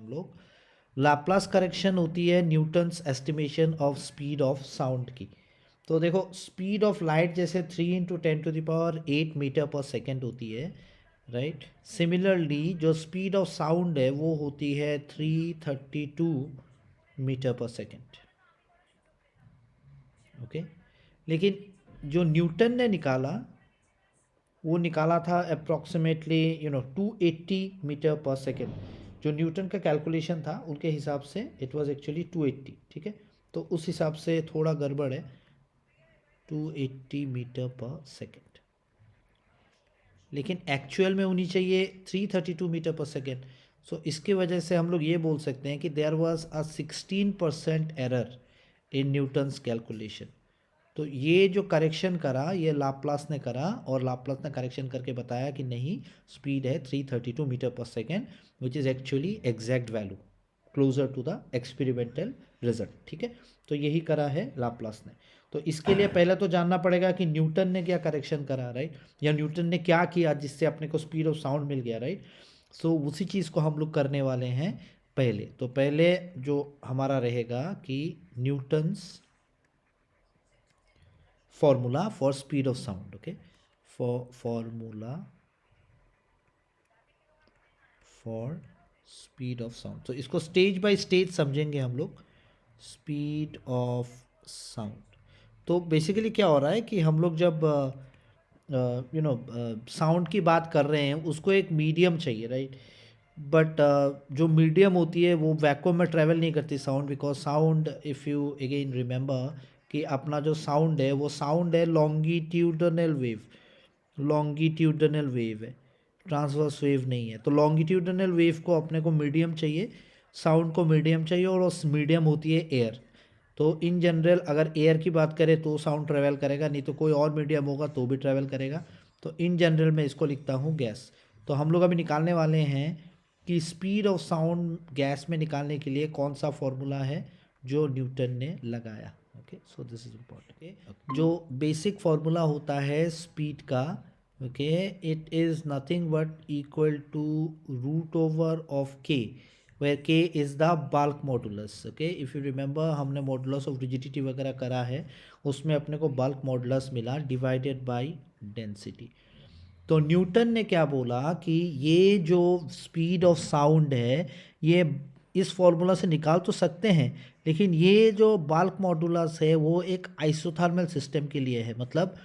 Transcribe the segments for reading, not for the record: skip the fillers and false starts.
हम लोग। Laplace correction होती है Newton's estimation of speed of sound की। तो देखो स्पीड ऑफ लाइट जैसे 3 × 10⁸ मीटर पर सेकेंड होती है, राइट। सिमिलरली जो स्पीड ऑफ साउंड है वो होती है 332 मीटर पर सेकेंड, ओके। लेकिन जो न्यूटन ने निकाला वो निकाला था अप्रॉक्सीमेटली 280 मीटर पर सेकेंड। जो न्यूटन का कैलकुलेशन था उनके हिसाब से इट वाज एक्चुअली 280, ठीक है। तो उस हिसाब से थोड़ा गड़बड़ है, 280 मीटर पर सेकेंड, लेकिन एक्चुअल में होनी चाहिए 332 मीटर पर सेकेंड। सो इसकी वजह से हम लोग ये बोल सकते हैं कि there was a 16% error in Newton's calculation. तो ये जो करेक्शन करा ये लाप्लास ने करा, और लाप्लास ने करेक्शन करके बताया कि नहीं, स्पीड है 332 मीटर पर second, which is actually exact value closer to the experimental result, ठीक है। तो यही करा है लाप्लास ने। तो इसके लिए पहले तो जानना पड़ेगा कि न्यूटन ने क्या करेक्शन करा, राइट, या न्यूटन ने क्या किया जिससे अपने को स्पीड ऑफ साउंड मिल गया, राइट। सो उसी चीज़ को हम लोग करने वाले हैं पहले। तो पहले जो हमारा रहेगा कि Newton's formula for speed of sound, okay, for formula for speed of sound। तो इसको स्टेज बाय स्टेज समझेंगे हम लोग, स्पीड ऑफ साउंड। तो बेसिकली क्या हो रहा है कि हम लोग जब साउंड की बात कर रहे हैं उसको एक मीडियम चाहिए, राइट। बट जो मीडियम होती है वो वैक्यूम में ट्रेवल नहीं करती sound, because sound if you again remember कि अपना जो साउंड है वो साउंड है लॉन्गिट्यूडनल वेव, लॉन्गिट्यूडनल वेव है, ट्रांसवर्स वेव नहीं है। तो लॉन्गिट्यूडनल वेव को अपने को मीडियम चाहिए, साउंड को मीडियम चाहिए, और उस मीडियम होती है एयर। तो इन जनरल अगर एयर की बात करें तो साउंड ट्रेवल करेगा, नहीं तो कोई और मीडियम होगा तो भी ट्रेवल करेगा। तो इन जनरल मैं इसको लिखता हूँ गैस। तो हम लोग अभी निकालने वाले हैं कि स्पीड ऑफ साउंड गैस में निकालने के लिए कौन सा फॉर्मूला है जो न्यूटन ने लगाया, okay. So this is important. जो बेसिक फॉर्मूला होता है स्पीड का, okay, it is nothing but equal to root over of K, where k is the bulk modulus, okay। if you remember हमने modulus of rigidity वगैरह करा है, उसमें अपने को bulk modulus मिला divided by density। तो न्यूटन ने क्या बोला कि ये जो स्पीड ऑफ साउंड है ये इस फॉर्मूला से निकाल तो सकते हैं, लेकिन ये जो बल्क मॉडुलस है वो एक आइसोथर्मल सिस्टम के लिए है। मतलब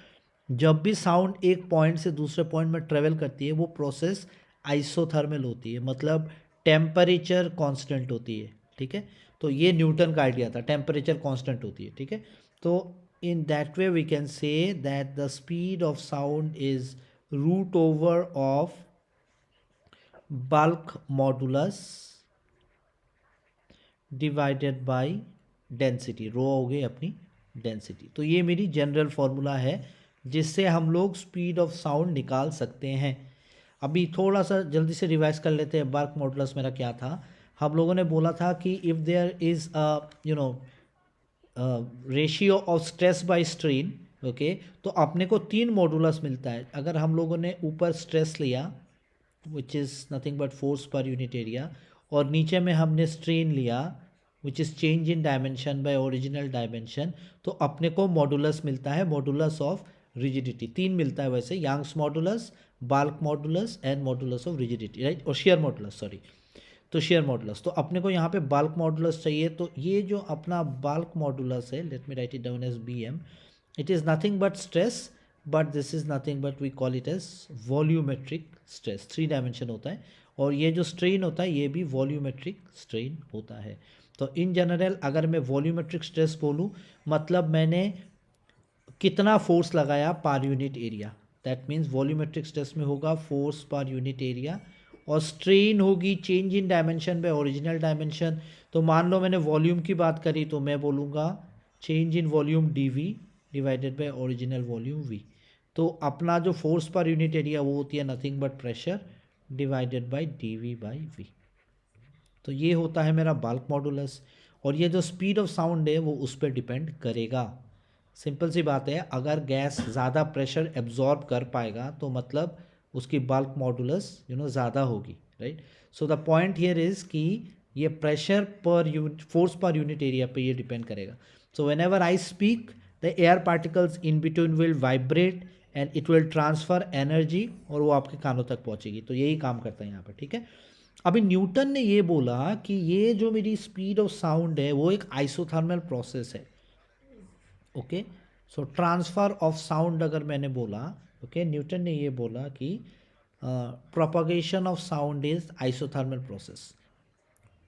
जब भी साउंड एक पॉइंट से दूसरे पॉइंट में ट्रेवल करती है वो प्रोसेस आइसोथर्मल होती है, मतलब टेम्परेचर कांस्टेंट होती है, ठीक है। तो ये न्यूटन का आइडिया था, टेम्परेचर कांस्टेंट होती है, ठीक है। तो in that way we can say that the speed of sound is root over of bulk modulus divided by density, rho हो गई अपनी डेंसिटी। तो ये मेरी जनरल फॉर्मूला है जिससे हम लोग स्पीड ऑफ साउंड निकाल सकते हैं। अभी थोड़ा सा जल्दी से रिवाइज कर लेते हैं। बल्क मॉडुलस मेरा क्या था, हम लोगों ने बोला था कि if there is ratio of stress by strain, okay, तो अपने को 3 मॉडुलस मिलता है। अगर हम लोगों ने ऊपर स्ट्रेस लिया which is nothing but force per unit area, और नीचे में हमने स्ट्रेन लिया which is change in dimension by original dimension, तो अपने को मॉडुलस मिलता है, मॉडुलस ऑफ रिजिडिटी। 3 मिलता है वैसे, Young's modulus, bulk modulus and modulus of rigidity, right, और शेयर मॉडुलस, सॉरी। तो शेयर मॉडुलस, तो अपने को यहाँ पे बल्क मॉडुलस चाहिए। तो ये जो अपना बल्क मॉडुलस है, let me write it down as B M, it is nothing but stress, but this is nothing but we call it as volumetric stress. 3 dimension होता है, और ये जो स्ट्रेन होता है ये भी वॉल्यूमेट्रिक स्ट्रेन होता है। तो इन जनरल अगर मैं वॉल्यूमेट्रिक स्ट्रेस बोलूँ, मतलब मैंने कितना फोर्स लगाया per unit area, that means volumetric stress में होगा फोर्स पर यूनिट एरिया, और स्ट्रेन होगी change in dimension by original dimension. तो मान लो मैंने वॉल्यूम की बात करी तो मैं बोलूँगा change in volume D we divided by original volume V. तो अपना जो फोर्स पर यूनिट एरिया वो होती है nothing but pressure divided by D V by V. तो ये होता है मेरा बल्क मॉडुलस, और ये जो स्पीड ऑफ साउंड है वो उस पर डिपेंड करेगा। सिंपल सी बात है, अगर गैस ज़्यादा प्रेशर एब्जॉर्ब कर पाएगा तो मतलब उसकी बल्क मॉडुलस ज़्यादा होगी, right. So the point here is कि ये pressure per unit, force per unit area पे ये डिपेंड करेगा. So when ever I speak the air particles in between will vibrate and it will transfer energy और वो आपके कानों तक पहुंचेगी. तो यही काम करता है यहाँ पर. ठीक है. अभी न्यूटन ने ये बोला कि ये जो मेरी स्पीड ऑफ साउंड है वो एक आइसोथर्मल प्रोसेस है. Okay. So transfer of sound अगर मैंने बोला, ओके, न्यूटन ने ये बोला कि propagation of sound is isothermal process.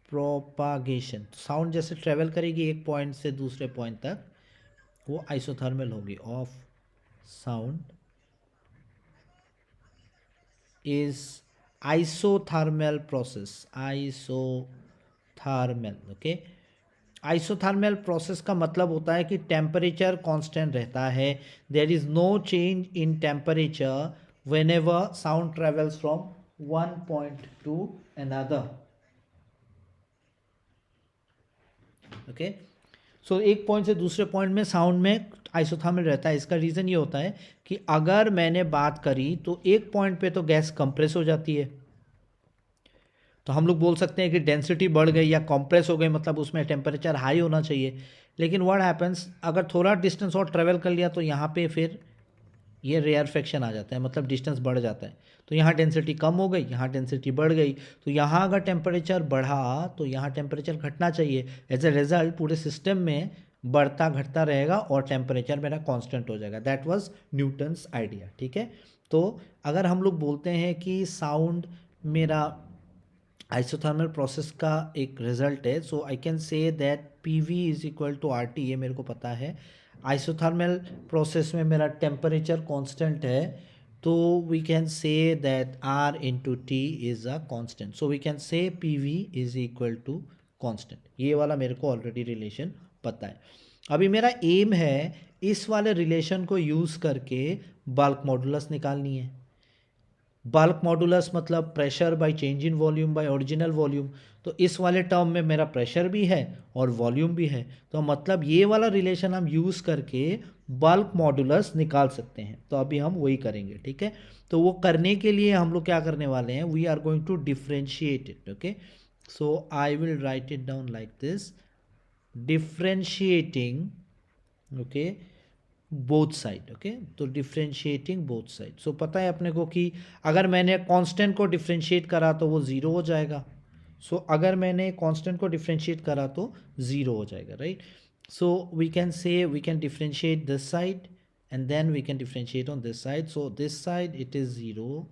Propagation, sound जैसे ट्रेवल करेगी एक पॉइंट से दूसरे पॉइंट तक, वो आइसोथर्मल होगी. Of sound is isothermal process. Isothermal. Okay. Isothermal process का मतलब होता है कि टेम्परेचर कांस्टेंट रहता है. There is no change in temperature whenever sound travels from one point to another. Okay. So एक पॉइंट से दूसरे पॉइंट में साउंड में आइसोथर्मल रहता है. इसका रीज़न ये होता है कि अगर मैंने बात करी तो एक पॉइंट पे तो गैस कंप्रेस हो जाती है, तो हम लोग बोल सकते हैं कि डेंसिटी बढ़ गई या कंप्रेस हो गई, मतलब उसमें टेम्परेचर हाई होना चाहिए. लेकिन व्हाट हैपन्स, अगर थोड़ा डिस्टेंस और ट्रेवल कर लिया तो यहाँ पे फिर ये रेयरफेक्शन आ जाता है, मतलब डिस्टेंस बढ़ जाता है. तो यहाँ डेंसिटी कम हो गई, यहाँ डेंसिटी बढ़ गई. तो यहाँ अगर टेम्परेचर बढ़ा तो यहाँ टेम्परेचर घटना चाहिए. एज ए रिजल्ट पूरे सिस्टम में बढ़ता घटता रहेगा और टेम्परेचर मेरा कांस्टेंट हो जाएगा. That was Newton's idea. ठीक है. तो अगर हम लोग बोलते हैं कि साउंड मेरा आइसोथर्मल प्रोसेस का एक रिजल्ट है, so I can say that P V is equal to R T. ये मेरे को पता है. आइसोथर्मल प्रोसेस में मेरा टेम्परेचर कांस्टेंट है, तो we can say that R into T is a constant. So we can say P V is equal to constant. ये वाला मेरे को ऑलरेडी रिलेशन पता है. अभी मेरा एम है इस वाले रिलेशन को यूज़ करके बल्क मॉडुलस निकालनी है. बल्क मॉडुलस मतलब pressure by change in volume by original volume. तो इस वाले टर्म में मेरा प्रेशर भी है और वॉल्यूम भी है, तो मतलब ये वाला रिलेशन हम यूज़ करके बल्क मॉडुलस निकाल सकते हैं. तो अभी हम वही करेंगे. ठीक है. तो वो करने के लिए हम लोग क्या करने वाले हैं, we are going to differentiate it. Okay. So I will write it down like this, differentiating, okay, both side. Okay. तो डिफ्रेंशिएटिंग बोथ साइड. सो पता है अपने को कि अगर मैंने कांस्टेंट को डिफ्रेंशिएट करा तो वो ज़ीरो हो जाएगा. सो अगर मैंने कांस्टेंट को डिफ्रेंशिएट करा तो ज़ीरो हो जाएगा, right. So we can say we can differentiate this side and then we can differentiate on this side. So this side it is zero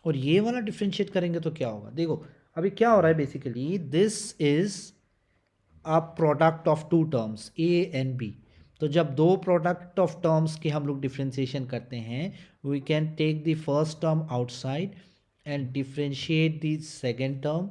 और ये वाला डिफ्रेंशिएट करेंगे तो क्या होगा. देखो अभी क्या हो रहा है, basically this is a product of two terms A and B. तो जब दो प्रोडक्ट ऑफ टर्म्स की हम लोग डिफ्रेंशिएशन करते हैं, we can take the first term outside and differentiate the second term,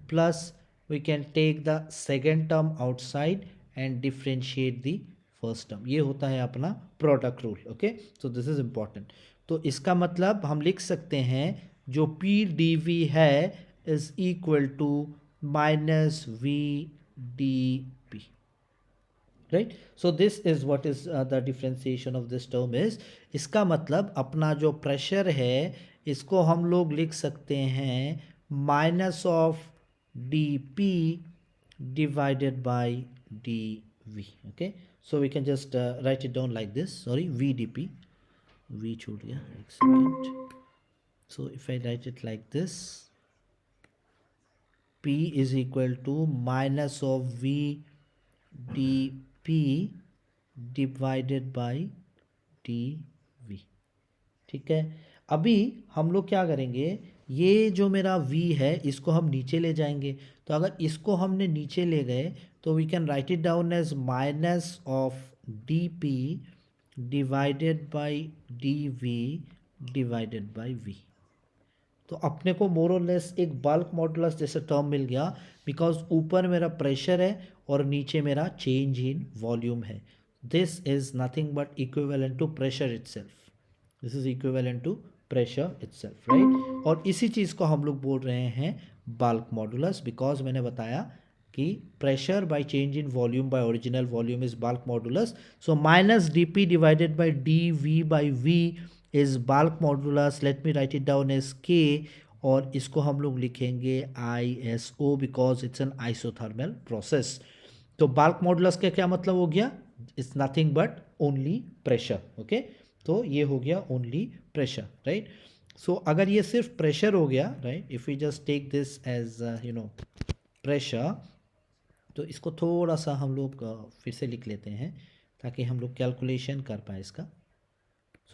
plus we can take the second term outside and differentiate the first term. ये होता है अपना product rule. Okay. So this is important. तो इसका मतलब हम लिख सकते हैं जो पी डी वी है is equal to minus V dp, right. So this is what is the differentiation of this term is. इसका मतलब अपना जो प्रेशर है इसको हम लोग लिख सकते हैं minus of dp divided by dv. Okay. So we can just write it down like this. Sorry, v dp, v छूट गया, एक second. So if I write it like this, P is equal to minus of V dP divided by dV. ठीक है. अभी हम लोग क्या करेंगे, ये जो मेरा V है इसको हम नीचे ले जाएंगे. तो अगर इसको हमने नीचे ले गए तो we can write it down as minus of dP divided by dV divided by V. तो अपने को मोर और लेस एक बल्क मॉडुलस जैसे टर्म मिल गया, बिकॉज ऊपर मेरा प्रेशर है और नीचे मेरा चेंज इन वॉल्यूम है. This is nothing but equivalent to pressure itself. This is equivalent to pressure itself, right. और इसी चीज़ को हम लोग बोल रहे हैं बल्क मॉडुलस, बिकॉज मैंने बताया कि pressure by change in volume by original volume is bulk modulus. So minus D P divided by D V by V is bulk modulus. Let me write it down as K और इसको हम लोग लिखेंगे ISO because it's an isothermal process. तो bulk modulus का क्या मतलब हो गया? It's nothing but only pressure. Okay, तो ये हो गया ओनली प्रेशर, राइट। सो अगर ये सिर्फ प्रेशर हो गया, right, if we just take this as pressure, तो इसको थोड़ा सा हम लोग फिर से लिख लेते हैं ताकि हम लोग कैलकुलेशन कर पाए इसका।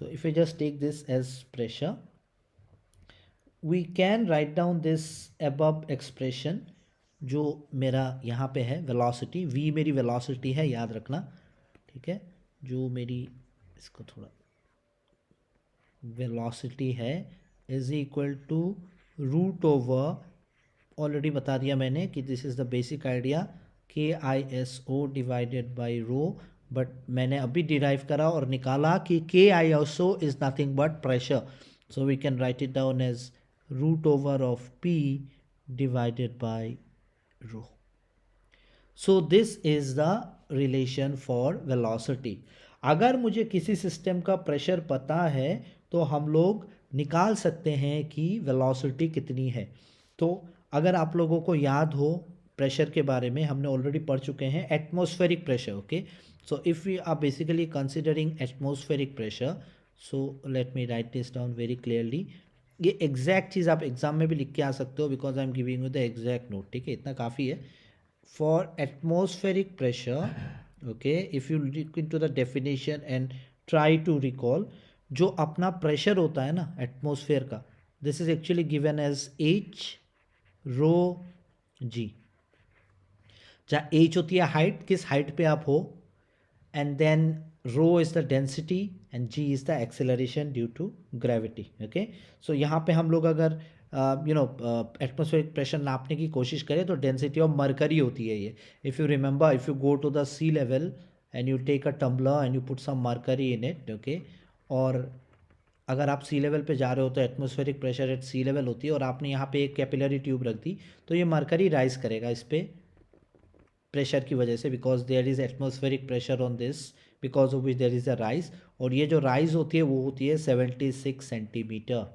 So if we just take this as pressure, we can write down this above expression जो मेरा यहाँ पे है वेलोसिटी, v मेरी वेलोसिटी है, याद रखना, ठीक है। जो मेरी इसको थोड़ा वेलोसिटी है is equal to root over, already बता दिया मैंने कि this is the basic idea, KISO divided by rho, but मैंने अभी डिराइव करा और निकाला कि KISO is nothing but pressure, so we can write it down as root over of P divided by rho. So this is the relation for velocity. अगर मुझे किसी system का प्रेशर पता है तो हम लोग निकाल सकते हैं कि वेलोसिटी कितनी है। तो अगर आप लोगों को याद हो प्रेशर के बारे में, हमने ऑलरेडी पढ़ चुके हैं atmospheric pressure. Okay, so if we are basically considering atmospheric pressure, so let me write this down very clearly. ये एग्जैक्ट चीज़ आप एग्जाम में भी लिख के आ सकते हो because I am giving you the exact note, ठीक है, इतना काफ़ी है। For atmospheric pressure, okay, if you look into the definition and try to recall, जो अपना प्रेशर होता है ना एटमॉस्फेयर का, this is actually given as H rho G, जहाँ H होती है हाइट, किस हाइट पे आप हो, and then rho is the density and G is the acceleration due to gravity. Okay, so यहाँ पे हम लोग अगर एटमॉस्फेरिक प्रेशर नापने की कोशिश करें तो डेंसिटी ऑफ मरकरी होती है ये। If you remember, if you go to the sea level and you take a tumbler and you put some mercury in it, okay, और अगर आप सी लेवल पे जा रहे हो तो atmospheric pressure at sea level होती है, और आपने यहाँ पे एक कैपिलरी ट्यूब रख दी तो ये मरकरी राइज करेगा इस पर प्रेशर की वजह से, because there is atmospheric pressure on this, because of which there is a rise, और ये जो राइज होती है वो होती है 76 सेंटीमीटर।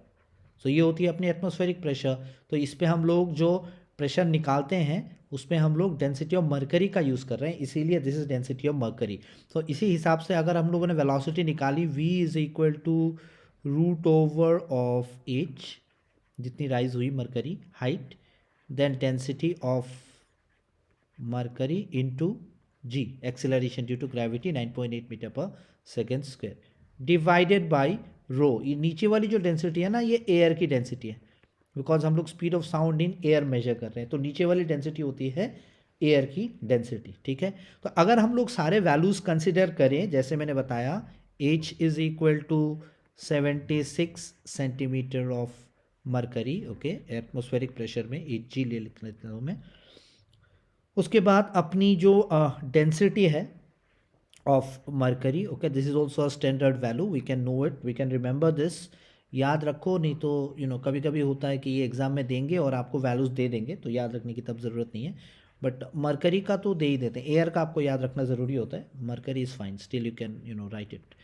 सो ये होती है अपनी एटमॉस्फेरिक प्रेशर। तो इस पे हम लोग जो प्रेशर निकालते हैं उसमें हम लोग डेंसिटी ऑफ मरकरी का यूज़ कर रहे हैं, इसीलिए this is density of mercury. तो इसी हिसाब से अगर हम लोगों ने वेलोसिटी निकाली, v is equal to root over of h, जितनी राइज हुई mercury height, then density of mercury into g, acceleration due to gravity 9.8 metre पर second square, divided by rho. ये नीचे वाली जो डेंसिटी है ना, ये एयर की डेंसिटी है, बिकॉज हम लोग speed of sound in air measure कर रहे हैं, तो नीचे वाली डेंसिटी होती है एयर की डेंसिटी, ठीक है। तो अगर हम लोग सारे वैल्यूज कंसिडर करें, जैसे मैंने बताया, h is equal to 76 centimetre of mercury, okay, atmospheric pressure में Hg ले लिख लेता हूँ मैं। उसके बाद अपनी जो डेंसिटी है of mercury, okay, this is also a standard value, we can know it, we can remember this, याद रखो, नहीं तो कभी कभी होता है कि ये एग्जाम में देंगे और आपको वैल्यूज दे देंगे तो याद रखने की तब ज़रूरत नहीं है, बट मरकरी का तो दे ही देते हैं, एयर का आपको याद रखना ज़रूरी होता है, mercury is fine, still you can write it.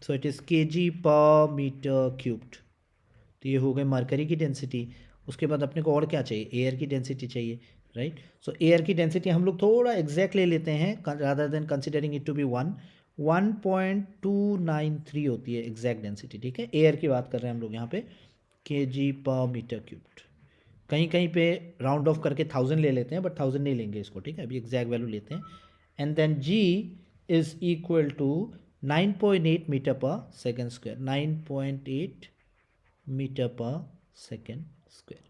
So it is kg पर मीटर क्यूब्ड। तो ये हो गई मरकरी की डेंसिटी। उसके बाद अपने को और क्या चाहिए, एयर की डेंसिटी चाहिए, राइट। सो एयर की डेंसिटी हम लोग थोड़ा एग्जैक्ट ले लेते हैं, rather than considering it to be 1.293 होती है एग्जैक्ट डेंसिटी, ठीक है, एयर की बात कर रहे हैं हम लोग यहाँ पे, kg पर मीटर क्यूब्ड। कहीं कहीं पे राउंड ऑफ करके 1000 ले लेते हैं, बट 1000 नहीं लेंगे इसको, ठीक है, अभी एग्जैक्ट वैल्यू लेते हैं। And then g is equal to 9.8 metre पर सेकेंड स्क्वायर, 9.8 मीटर पर सेकेंड स्क्वायर,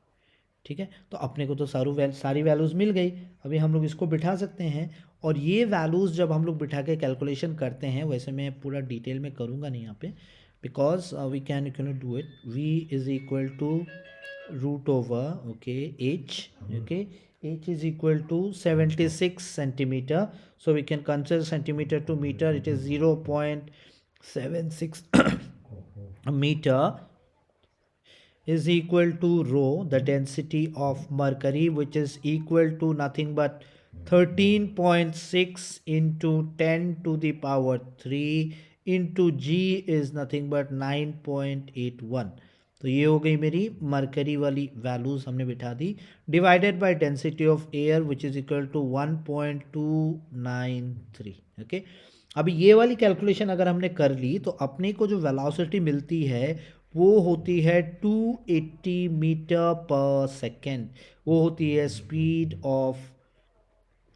ठीक है। तो अपने को तो सारी वैल्यूज़ मिल गई, अभी हम लोग इसको बिठा सकते हैं, और ये वैल्यूज़ जब हम लोग बिठा के कैलकुलेशन करते हैं, वैसे मैं पूरा डिटेल में करूँगा नहीं यहाँ पे, because we can do it, v is equal to root over, okay, h, okay, h is equal to 76 centimetre, so we can consider centimetre to metre, it is 0.76 meter is equal to rho, the density of mercury, which is equal to nothing but 13.6 into 10 to the power 3 into g is nothing but 9.81. तो ये हो गई मेरी mercury वाली values हमने बिठा दी, divided by density of air which is equal to 1.293। Okay, अभी ये वाली कैलकुलेशन अगर हमने कर ली तो अपने को जो वेलोसिटी मिलती है वो होती है 280 मीटर पर सेकेंड। वो होती है speed of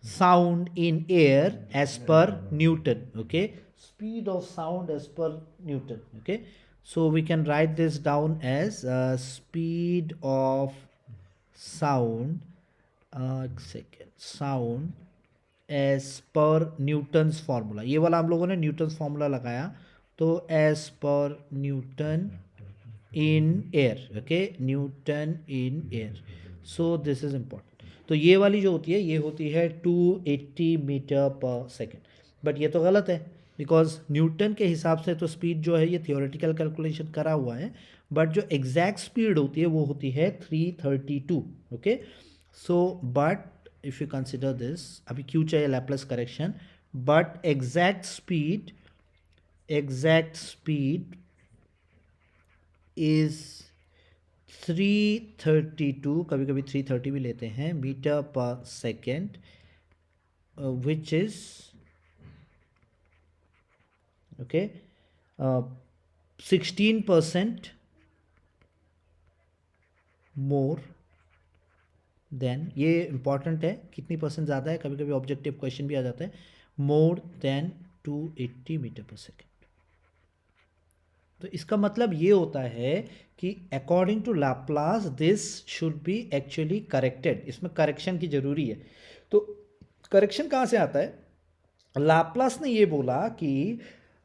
sound in air as per Newton. Okay, speed of sound as per Newton. Okay, so we can write this down as speed of sound, sound as per Newton's formula। ये वाला हम लोगों ने Newton's formula लगाया, तो as per Newton in air। okay, Newton in air, so this is important। तो ये वाली जो होती है ये होती है 280 मीटर पर सेकेंड, बट ये तो गलत है बिकॉज न्यूटन के हिसाब से तो स्पीड जो है ये थियोरेटिकल कैलकुलेशन करा हुआ है, बट जो एग्जैक्ट स्पीड होती है वो होती है 332। Okay, so but if you consider this, अभी क्यों चाहिए Laplace correction, but exact speed is 332, कभी कभी 330 भी लेते हैं, मीटर पर second, which is okay 16% more than, ये इंपॉर्टेंट है कितनी परसेंट ज़्यादा है, कभी कभी ऑब्जेक्टिव क्वेश्चन भी आ जाता है, मोर देन 280 मीटर पर सेकेंड। तो इसका मतलब ये होता है कि according to Laplace this should be actually corrected, इसमें करेक्शन की जरूरी है। तो करेक्शन कहाँ से आता है, लैप्लास ने ये बोला कि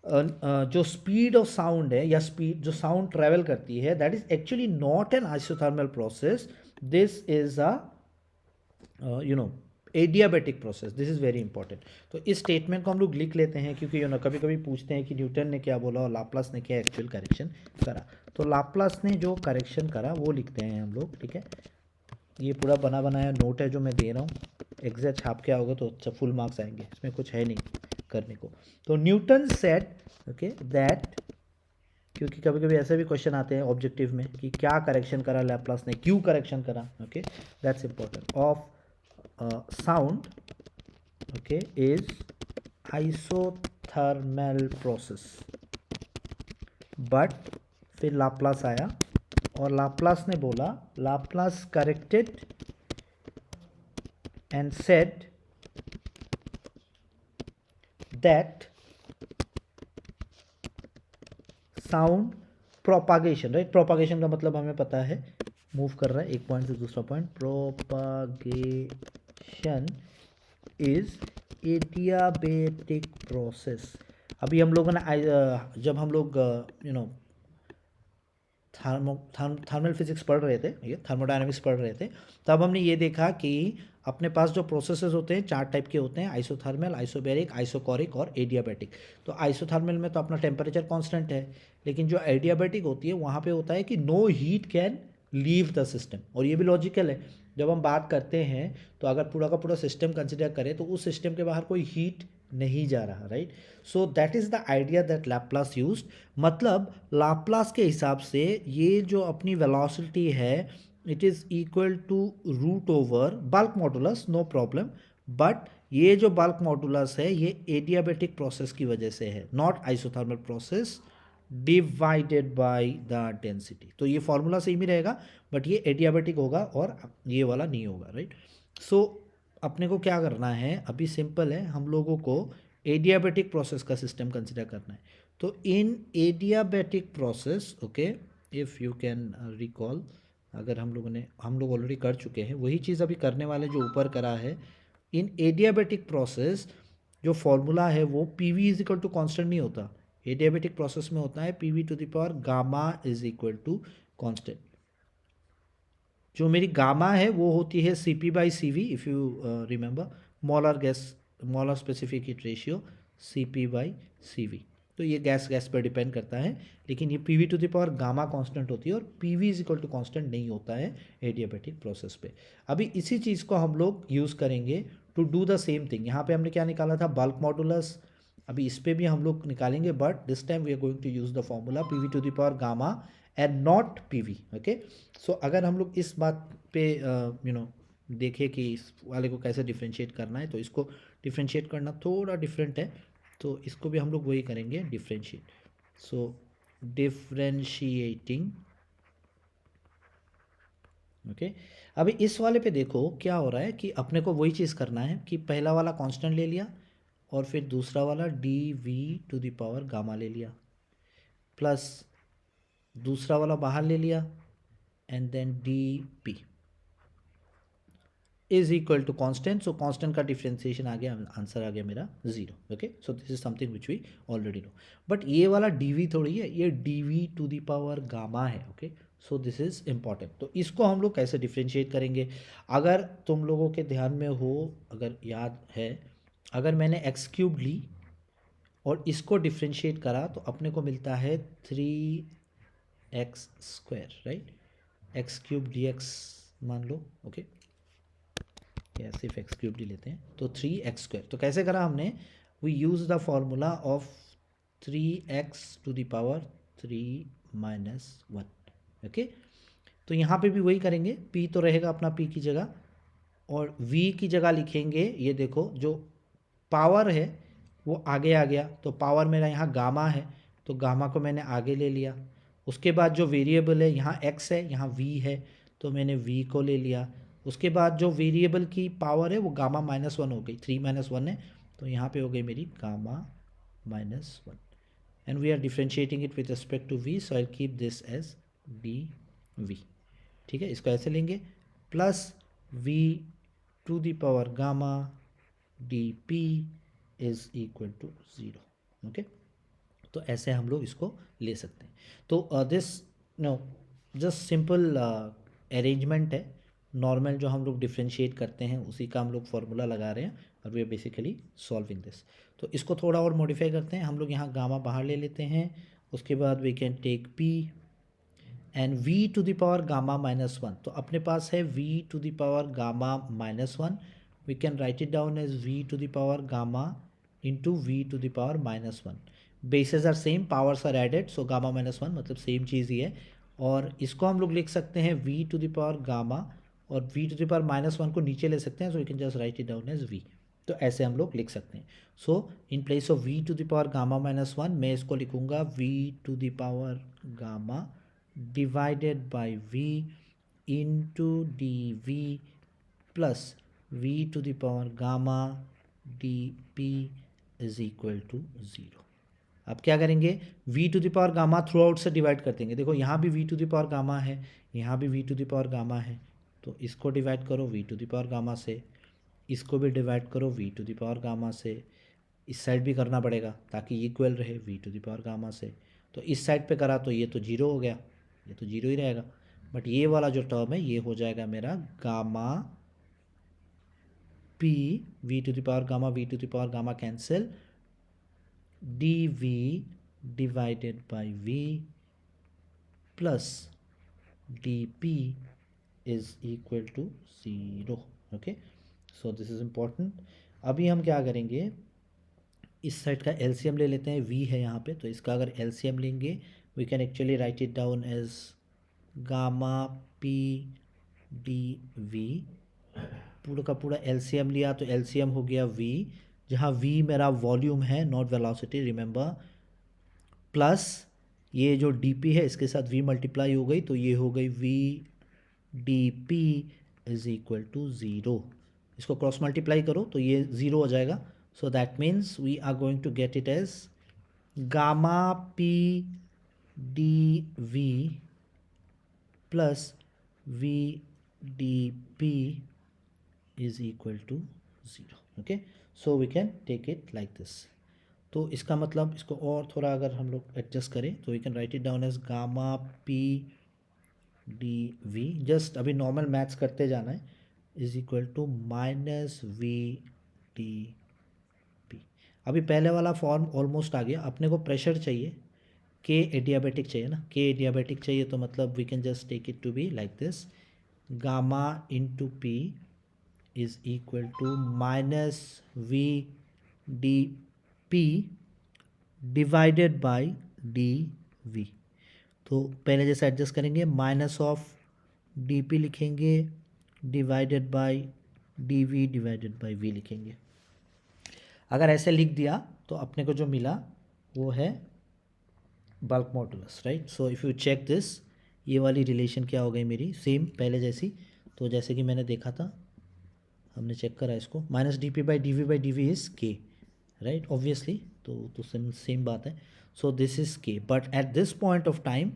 जो स्पीड ऑफ साउंड है या स्पीड जो साउंड ट्रेवल करती है that is actually not an isothermal process, this is a adiabatic process, this is very important. तो इस स्टेटमेंट को हम लोग लिख लेते हैं क्योंकि कभी कभी पूछते हैं कि न्यूटन ने क्या बोला और लाप्लास ने क्या एक्चुअल करेक्शन करा। तो लाप्लास ने जो करेक्शन करा वो लिखते हैं हम लोग, ठीक है। ये पूरा बना बनाया नोट है जो मैं दे रहा हूँ, एग्जैक्ट छाप के आओगे तो अच्छा फुल मार्क्स आएंगे, इसमें कुछ है नहीं करने को। तो न्यूटन सेड ओके दैट, क्योंकि कभी कभी ऐसे भी क्वेश्चन आते हैं ऑब्जेक्टिव में कि क्या करेक्शन करा लैप्लास ने, क्यों करेक्शन करा, okay that's important. Of sound okay is isothermal process, but फिर लाप्लास आया और लाप्लास ने बोला, Laplace corrected and said that sound propagation, right, propagation का मतलब हमें पता है मूव कर रहा है एक पॉइंट से दूसरा point, propagation is adiabatic process. अभी हम लोगों ने जब हम लोग थर्मल फिजिक्स पढ़ रहे थे, ये थर्मोडायनामिक्स पढ़ रहे थे, तब हमने ये देखा कि अपने पास जो प्रोसेसेस होते हैं 4 टाइप के होते हैं, आइसोथर्मल, आइसोबैरिक, आइसोकोरिक और एडियाबेटिक। तो आइसोथर्मल में तो अपना टेम्परेचर कांस्टेंट है, लेकिन जो एडियाबेटिक होती है वहाँ पे होता है कि no heat can leave the system. और ये भी लॉजिकल है, जब हम बात करते हैं तो अगर पूरा का पूरा सिस्टम कंसिडर करें तो उस सिस्टम के बाहर कोई हीट नहीं जा रहा, right. So that is the idea that Laplace used. मतलब लाप्लास के हिसाब से ये जो अपनी वेलोसिटी है it is equal to root over bulk modulus, no problem, but ये जो बल्क मॉडुलस है ये एडियाबेटिक प्रोसेस की वजह से है, not isothermal process, divided by the density. तो ये फॉर्मूला सेम ही रहेगा बट ये एडियाबेटिक होगा और ये वाला नहीं होगा, राइट। सो अपने को क्या करना है, अभी सिंपल है, हम लोगों को एडियाबेटिक प्रोसेस का सिस्टम कंसिडर करना है। तो इन adiabatic process okay, if you can recall, अगर हम लोग ऑलरेडी कर चुके हैं वही चीज़ अभी करने वाले जो ऊपर करा है। इन एडियाबेटिक प्रोसेस जो फॉर्मूला है वो P V is equal to constant नहीं होता, एडियाबेटिक प्रोसेस में होता है P V to the power gamma is equal to constant. जो मेरी गामा है वो होती है C P by C V, if you remember, molar specific heat ratio C P by C V. तो ये गैस पर डिपेंड करता है, लेकिन ये P V to the power gamma constant होती है और P V is equal to constant नहीं होता है एडियाबेटिक प्रोसेस पे। अभी इसी चीज़ को हम लोग यूज़ करेंगे to do the same thing. यहाँ पे हमने क्या निकाला था, बल्क मॉडुलस, अभी इस पर भी हम लोग निकालेंगे but this time we are going to use the formula P V to the power gamma and not P V. Okay, so अगर हम लोग इस बात पे देखें कि इस वाले को कैसे डिफ्रेंशिएट करना है, तो इसको डिफ्रेंशिएट करना थोड़ा डिफरेंट है, तो इसको भी हम लोग वही करेंगे, डिफ्रेंशिएट। सो डिफ्रेंशिएटिंग। ओके, अभी इस वाले पे देखो क्या हो रहा है कि अपने को वही चीज़ करना है कि पहला वाला कांस्टेंट ले लिया और फिर दूसरा वाला D V to the power gamma ले लिया, प्लस दूसरा वाला बाहर ले लिया and then D P is equal to constant. So constant का डिफ्रेंसिएशन आ गया, आंसर आ गया मेरा 0। Okay, so this is something which we already know. But ये वाला डीवी थोड़ी है, ये D V to the power gamma है। Okay, so this is important. तो इसको हम लोग कैसे डिफ्रेंशिएट करेंगे? अगर तुम लोगों के ध्यान में हो, अगर याद है, अगर मैंने एक्स क्यूब ली और इसको डिफ्रेंशिएट करा तो अपने को मिलता है 3x², right? X cube D x मान लो। ओके, या सिर्फ एक्स क्यूब डी लेते हैं, तो 3x²। तो कैसे करा हमने? We use the formula of 3x⁻3 - 1। Okay, तो यहाँ पे भी वही करेंगे, p तो रहेगा अपना p की जगह, और v की जगह लिखेंगे, ये देखो जो पावर है वो आगे आ गया, तो पावर मेरा यहाँ गामा है, तो गामा को मैंने आगे ले लिया। उसके बाद जो वेरिएबल है यहाँ x है, यहाँ v है, तो मैंने v को ले लिया। उसके बाद जो वेरिएबल की पावर है वो गामा -1 हो गई, 3 - 1 है, तो यहाँ पे हो गई मेरी gamma -1। And we are differentiating it with respect to v, so I keep this as dv। ठीक है, इसको ऐसे लेंगे, plus v to the power gamma dp is equal to 0। Okay, तो ऐसे हम लोग इसको ले सकते हैं। तो this no just simple arrangement है, नॉर्मल जो हम लोग डिफ्रेंशिएट करते हैं उसी का हम लोग फार्मूला लगा रहे हैं, और we are basically solving this. तो इसको थोड़ा और मॉडिफाई करते हैं, हम लोग यहाँ गामा बाहर ले लेते हैं, उसके बाद we can take p and v to the power gamma -1। तो अपने पास है v to the power gamma -1, we can write it down as v to the power gamma into v to the power -1। Bases are same, powers are added, so gamma -1 मतलब same चीज़ ही है। और इसको हम लोग लिख सकते हैं v to the power gamma, और v टू द पावर -1 को नीचे ले सकते हैं, so you can just write it down as v। तो ऐसे हम लोग लिख सकते हैं। So in place of v to the power gamma -1 मैं इसको लिखूंगा v to the power gamma divided by v into dv plus v to the power gamma dp is equal to 0। अब क्या करेंगे? v to the power gamma through out से divide कर देंगे। देखो यहाँ भी v to the power gamma है, यहाँ भी v to the power gamma है, तो इसको डिवाइड करो v to the power gamma से, इसको भी डिवाइड करो v to the power gamma से, इस साइड भी करना पड़ेगा ताकि इक्वल रहे v to the power gamma से। तो इस साइड पे करा तो ये तो 0 हो गया, ये तो 0 ही रहेगा, बट ये वाला जो टर्म है ये हो जाएगा मेरा gamma p v to the power gamma v to the power gamma cancel, dv divided by v plus dp is equal to 0। Okay, so this is important. अभी हम क्या करेंगे, इस साइड का एलसीएम ले लेते हैं, v है यहाँ पे, तो इसका अगर एलसीएम लेंगे we can actually write it down as gamma p dv। पूरा का पूरा एलसीएम लिया तो एलसीएम हो गया v, जहाँ v मेरा वॉल्यूम है नॉट वेलोसिटी, रिमेंबर, प्लस ये जो dp है इसके साथ v मल्टीप्लाई हो गई, तो ये हो गई v dp is equal to 0। इसको क्रॉस मल्टीप्लाई करो तो ये 0 हो जाएगा, so that means we are going to get it as gamma p dv plus v dp is equal to 0। Okay, so we can take it like this. तो इसका मतलब इसको और थोड़ा अगर हम लोग एडजस्ट करें तो we can write it down as gamma p dv, just अभी नॉर्मल मैथ्स करते जाना है, is equal to -v dp। अभी पहले वाला फॉर्म ऑलमोस्ट आ गया, अपने को प्रेशर चाहिए, के एडियाबेटिक चाहिए ना, के एडियाबेटिक चाहिए, तो मतलब we can just take it to be like this, gamma into p is equal to -v dp divided by dv। तो पहले जैसे एडजस्ट करेंगे, माइनस ऑफ डी पी लिखेंगे divided by D we divided by v लिखेंगे। अगर ऐसे लिख दिया तो अपने को जो मिला वो है bulk modulus, right. So if you check this, ये वाली रिलेशन क्या हो गई मेरी, सेम पहले जैसी। तो जैसे कि मैंने देखा था, हमने चेक करा इसको, minus D p by D v is K, right, obviously. तो सेम बात है। So this is K, but at this point of time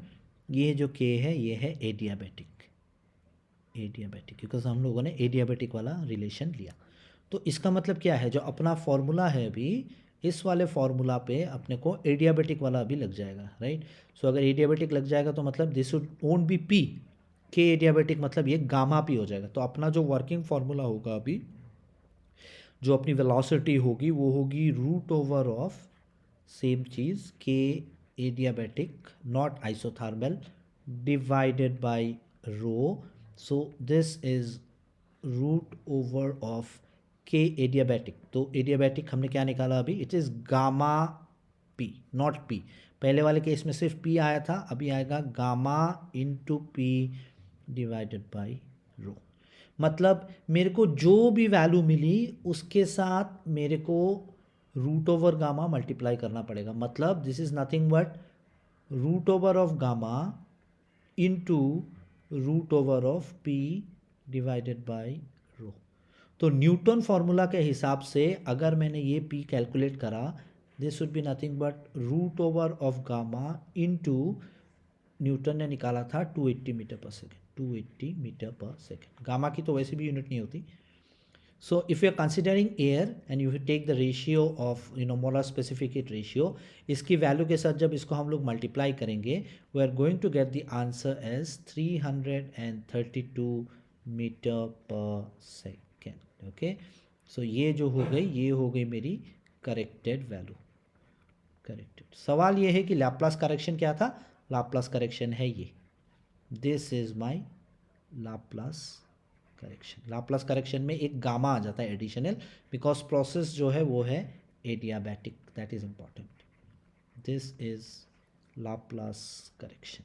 ये जो के है ये है एडियाबेटिक, एडियाबेटिक, बिकॉज हम लोगों ने एडियाबेटिक वाला रिलेशन लिया। तो इसका मतलब क्या है, जो अपना फॉर्मूला है अभी, इस वाले फॉर्मूला पे अपने को एडियाबेटिक वाला अभी लग जाएगा, राइट। सो अगर एडियाबेटिक लग जाएगा तो मतलब दिस वोंट बी पी, के एडियाबेटिक मतलब ये गामा पी हो जाएगा। तो अपना जो वर्किंग फॉर्मूला होगा अभी, जो अपनी वेलोसिटी होगी वो होगी रूट ओवर ऑफ सेम चीज़ K adiabatic not isothermal divided by rho. So this is root over of K adiabatic. तो एडियाबेटिक हमने क्या निकाला अभी, it is gamma p not p. पहले वाले केस में सिर्फ पी आया था, अभी आएगा gamma into P divided by रो। मतलब मेरे को जो भी वैल्यू मिली उसके साथ मेरे को रूट ओवर गामा मल्टीप्लाई करना पड़ेगा। मतलब this is nothing but root over of gamma into root over of P divided by rho. तो न्यूटन फॉर्मूला के हिसाब से अगर मैंने ये पी कैलकुलेट करा, this would be nothing but root over of gamma into, Newton ने निकाला था 280 मीटर पर सेकेंड, 280 मीटर पर सेकेंड। गामा की तो वैसे भी यूनिट नहीं होती। So if you are considering air and you take the ratio of molar specific heat ratio, इसकी वैल्यू के साथ जब इसको हम लोग मल्टीप्लाई करेंगे, we are going to get the answer as 332 metre पर सेकेंड। ओके, सो ये जो हो गई, ये हो गई मेरी करेक्टेड वैल्यू, करेक्टेड। सवाल ये है कि लैप्लास करेक्शन क्या था, लाप्लास करेक्शन है ये, this is my Laplace correction. Laplace correction में एक गामा आ जाता है एडिशनल, बिकॉज प्रोसेस जो है वो है adiabatic, that is important. This is Laplace correction.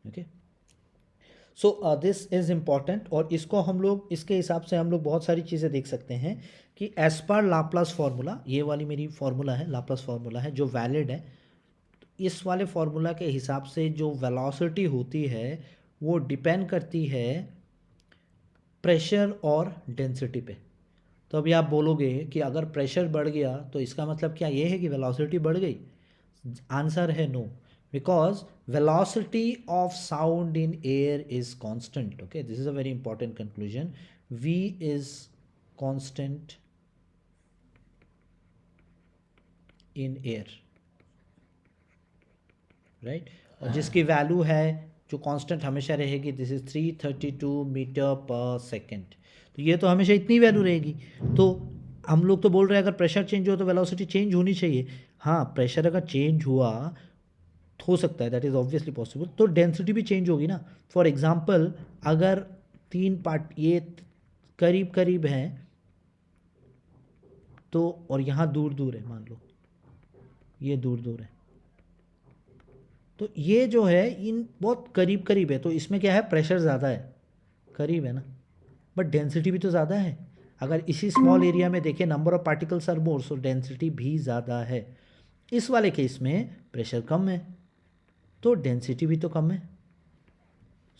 Okay, so this is important, और इसको हम लोग, इसके हिसाब से हम लोग बहुत सारी चीज़ें देख सकते हैं कि एज पर लाप्लास फार्मूला, ये वाली मेरी फार्मूला है, लाप्लास फार्मूला है जो वैलिड है। इस वाले फार्मूला के हिसाब से जो वेलोसिटी होती है वो डिपेंड करती है प्रेशर और डेंसिटी पे। तो अभी आप बोलोगे कि अगर प्रेशर बढ़ गया तो इसका मतलब क्या ये है कि वेलोसिटी बढ़ गई? आंसर है no, because velocity of sound in air is constant. Okay, this is a very important conclusion. v is constant in air, right. और जिसकी वैल्यू है जो कांस्टेंट हमेशा रहेगी, दिस इज 332 मीटर पर सेकेंड। तो ये तो हमेशा इतनी वैल्यू रहेगी। तो हम लोग तो बोल रहे हैं अगर प्रेशर चेंज हो तो वेलोसिटी चेंज होनी चाहिए। हाँ, प्रेशर अगर चेंज हुआ हो सकता है, दैट इज़ ऑब्वियसली पॉसिबल, तो डेंसिटी भी चेंज होगी ना। फॉर एग्जांपल, अगर तीन पार्ट ये करीब करीब हैं तो, और यहाँ दूर दूर है, मान लो ये दूर दूर है, तो ये जो है इन बहुत करीब करीब है, तो इसमें क्या है, प्रेशर ज़्यादा है, करीब है ना, बट डेंसिटी भी तो ज़्यादा है। अगर इसी स्मॉल एरिया में देखें, number of particles are more, so density भी ज़्यादा है। इस वाले केस में प्रेशर कम है तो डेंसिटी भी तो कम है।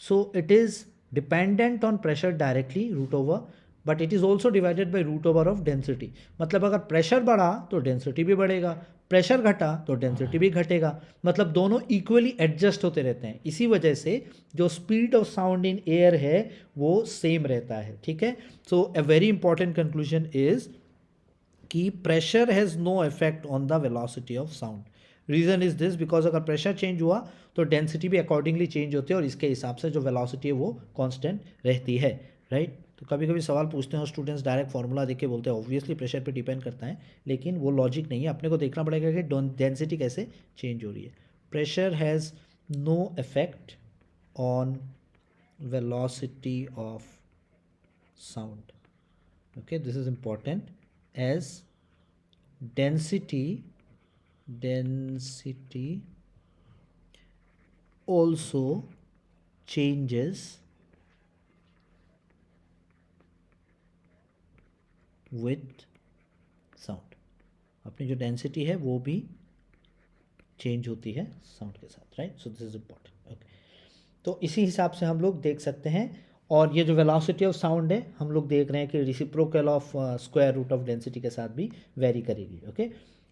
So it is dependent on pressure directly root over, but it is also divided by root over of density. मतलब अगर प्रेशर बढ़ा तो डेंसिटी भी बढ़ेगा, प्रेशर घटा तो डेंसिटी भी घटेगा, मतलब दोनों इक्वली एडजस्ट होते रहते हैं। इसी वजह से जो speed of sound in air है वो सेम रहता है, ठीक है। So a very important conclusion is कि pressure has no effect on the velocity of sound. Reason is this, because अगर प्रेशर चेंज हुआ तो डेंसिटी भी अकॉर्डिंगली चेंज होती है, और इसके हिसाब से जो वेलोसिटी है वो कांस्टेंट रहती है, राइट। तो कभी कभी सवाल पूछते हैं और स्टूडेंट्स डायरेक्ट फार्मूला देख के बोलते हैं ऑब्वियसली प्रेशर पे डिपेंड करता है, लेकिन वो लॉजिक नहीं है। अपने को देखना पड़ेगा कि डेंसिटी कैसे चेंज हो रही है। Pressure has no effect on velocity of sound. Okay, this is important as density also changes with sound। अपनी जो डेंसिटी है वो भी चेंज होती है साउंड के साथ, right. So this is important. Okay, तो इसी हिसाब से हम लोग देख सकते हैं। और ये जो वेलोसिटी ऑफ साउंड है हम लोग देख रहे हैं कि reciprocal of square root of density के साथ भी वेरी करेगी। Okay,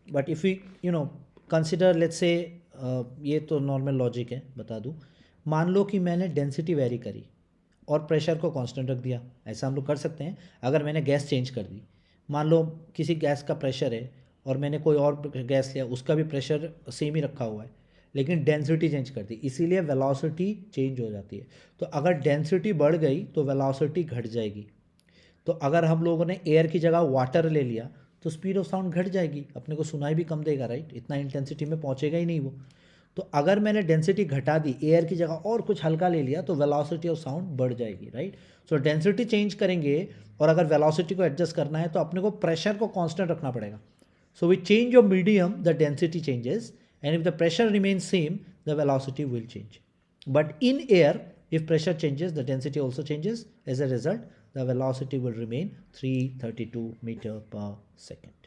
but if you consider let's say, ये तो नॉर्मल लॉजिक है, बता दूँ। मान लो कि मैंने डेंसिटी वेरी करी और प्रेशर को कांस्टेंट रख दिया। ऐसा हम लोग कर सकते हैं। अगर मैंने गैस चेंज कर दी, मान लो किसी गैस का प्रेशर है और मैंने कोई और गैस लिया, उसका भी प्रेशर सेम ही रखा हुआ है, लेकिन डेंसिटी चेंज कर दी, इसीलिए वेलोसिटी चेंज हो जाती है। तो अगर डेंसिटी बढ़ गई तो वेलोसिटी घट जाएगी। तो अगर हम लोगों ने एयर की जगह वाटर ले लिया तो स्पीड ऑफ साउंड घट जाएगी, अपने को सुनाई भी कम देगा, राइट। इतना इंटेंसिटी में पहुंचेगा ही नहीं वो। तो अगर मैंने डेंसिटी घटा दी, एयर की जगह और कुछ हल्का ले लिया, तो वेलोसिटी ऑफ साउंड बढ़ जाएगी, राइट। सो डेंसिटी चेंज करेंगे और अगर वेलोसिटी को एडजस्ट करना है तो अपने को प्रेशर को कांस्टेंट रखना पड़ेगा। So with change of medium, the density changes, and if the pressure remains same, the velocity will change. But in air, if pressure changes, the density also changes. As a result, the velocity will remain 332 meter per second.